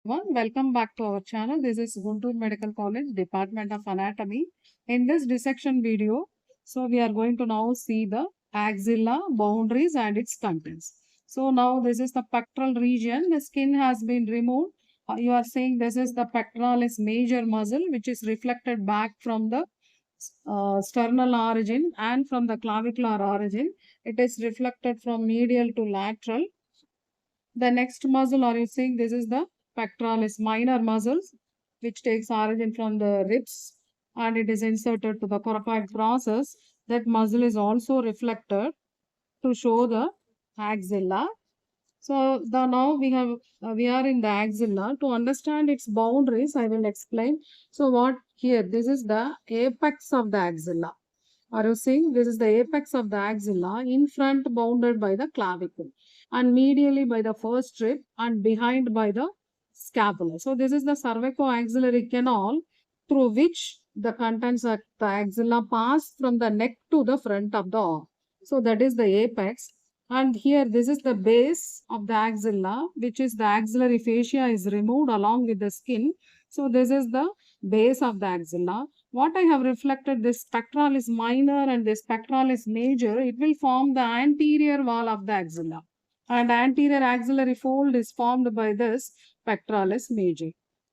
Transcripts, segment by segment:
Welcome back to our channel. This is Guntur Medical College, Department of Anatomy. In this dissection video, we are going to now see the axilla, boundaries and its contents. So now this is the pectoral region. The skin has been removed. You are saying this is the pectoralis major muscle which is reflected back from the sternal origin and from the clavicular origin. It is reflected from medial to lateral. The next muscle, are you seeing this is the pectoralis minor muscles, which takes origin from the ribs and it is inserted to the coracoid process. That muscle is also reflected to show the axilla. So the now we are in the axilla. To understand its boundaries, I will explain. So what here? This is the apex of the axilla. Are you seeing? This is the apex of the axilla, in front bounded by the clavicle and medially by the first rib and behind by the scapula. So this is the cervico-axillary canal through which the contents of the axilla pass from the neck to the front of the arm. So that is the apex. And here this is the base of the axilla, which is the axillary fascia is removed along with the skin. So this is the base of the axilla. What I have reflected, this pectoralis minor and this pectoralis major, it will form the anterior wall of the axilla. And anterior axillary fold is formed by this pectoralis major.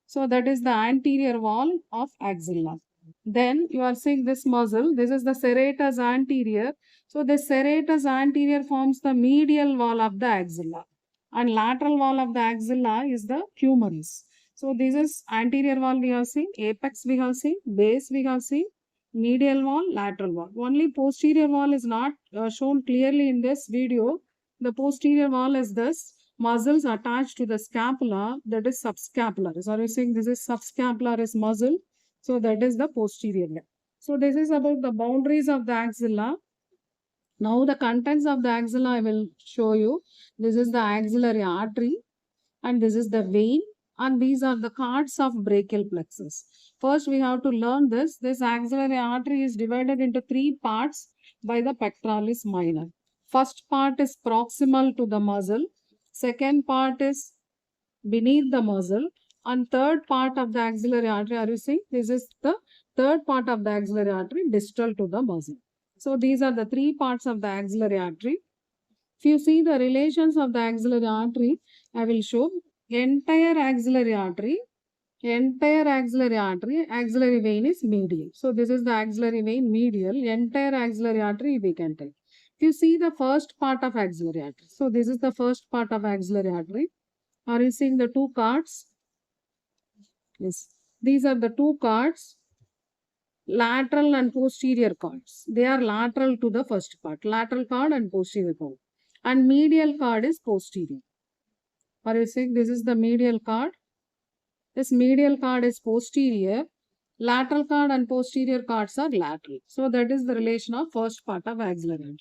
So that is the anterior wall of axilla. Then you are seeing this muscle. This is the serratus anterior. So the serratus anterior forms the medial wall of the axilla. And lateral wall of the axilla is the humerus. So this is anterior wall we have seen, apex we have seen, base we have seen, medial wall, lateral wall. Only posterior wall is not shown clearly in this video. The posterior wall is this muscles attached to the scapula, that is subscapularis. Are you seeing this is subscapularis muscle? So that is the posterior leg. So this is about the boundaries of the axilla. Now the contents of the axilla I will show you. This is the axillary artery and this is the vein and these are the cards of brachial plexus. First we have to learn this. This axillary artery is divided into three parts by the pectoralis minor. First part is proximal to the muscle. Second part is beneath the muscle. And third part of the axillary artery, are you seeing? This is the third part of the axillary artery distal to the muscle. So these are the three parts of the axillary artery. If you see the relations of the axillary artery, I will show entire axillary artery, axillary vein is medial. So this is the axillary vein medial, entire axillary artery we can take. If you see the first part of axillary artery, so this is the first part of axillary artery. Are you seeing the two cards? Yes, these are the two cards, lateral and posterior cards. They are lateral to the first part, lateral card and posterior card. And medial card is posterior. Are you seeing this is the medial card? This medial card is posterior. Lateral card and posterior cards are lateral. So that is the relation of first part of axillary.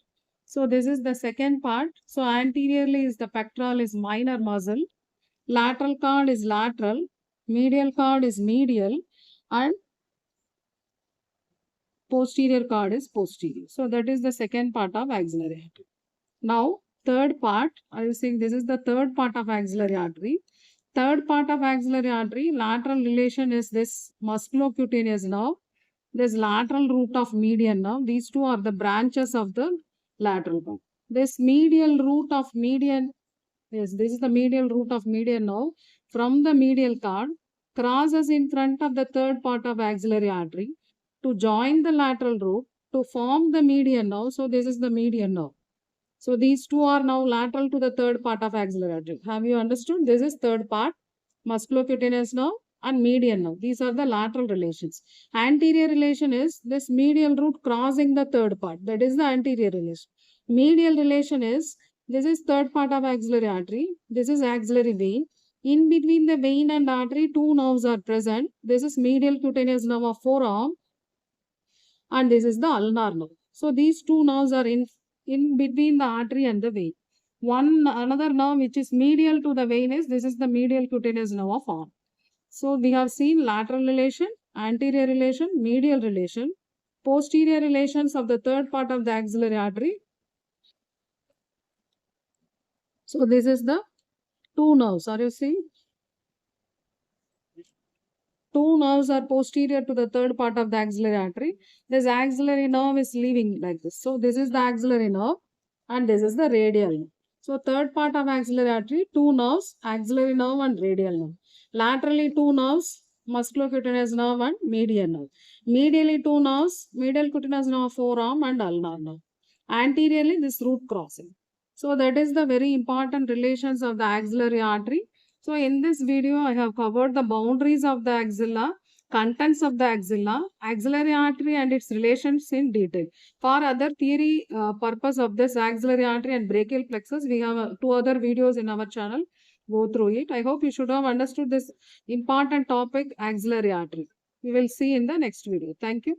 So this is the second part. So anteriorly is the pectoralis minor muscle. Lateral card is lateral. Medial card is medial. And posterior card is posterior. So that is the second part of axillary artery. Now third part, are you seeing this is the third part of axillary artery. Third part of axillary artery, lateral relation is this musculocutaneous nerve. This lateral root of median nerve. These two are the branches of the lateral nerve. This medial root of median, yes, this is the medial root of median nerve. From the medial card, crosses in front of the third part of axillary artery to join the lateral root to form the median nerve. So this is the median nerve. So these two are now lateral to the third part of axillary artery. Have you understood? This is third part, musculocutaneous nerve and median nerve. These are the lateral relations. Anterior relation is this medial root crossing the third part. That is the anterior relation. Medial relation is this is third part of axillary artery. This is axillary vein. In between the vein and artery, two nerves are present. This is medial cutaneous nerve of forearm and this is the ulnar nerve. So these two nerves are in between the artery and the vein. Another nerve which is medial to the vein is this is the medial cutaneous nerve of arm. So we have seen lateral relation, anterior relation, medial relation, posterior relations of the third part of the axillary artery. So this is the two nerves. Are you seeing? Two nerves are posterior to the third part of the axillary artery. This axillary nerve is leaving like this. So this is the axillary nerve and this is the radial nerve. So third part of axillary artery, two nerves, axillary nerve and radial nerve. Laterally two nerves, musculocutaneous nerve and medial nerve. Medially two nerves, medial cutaneous nerve, forearm and ulnar nerve. Anteriorly this root crossing. So that is the very important relations of the axillary artery. So in this video, I have covered the boundaries of the axilla, contents of the axilla, axillary artery and its relations in detail. For other theory purpose of this axillary artery and brachial plexus, we have two other videos in our channel. Go through it. I hope you should have understood this important topic, axillary artery. We will see in the next video. Thank you.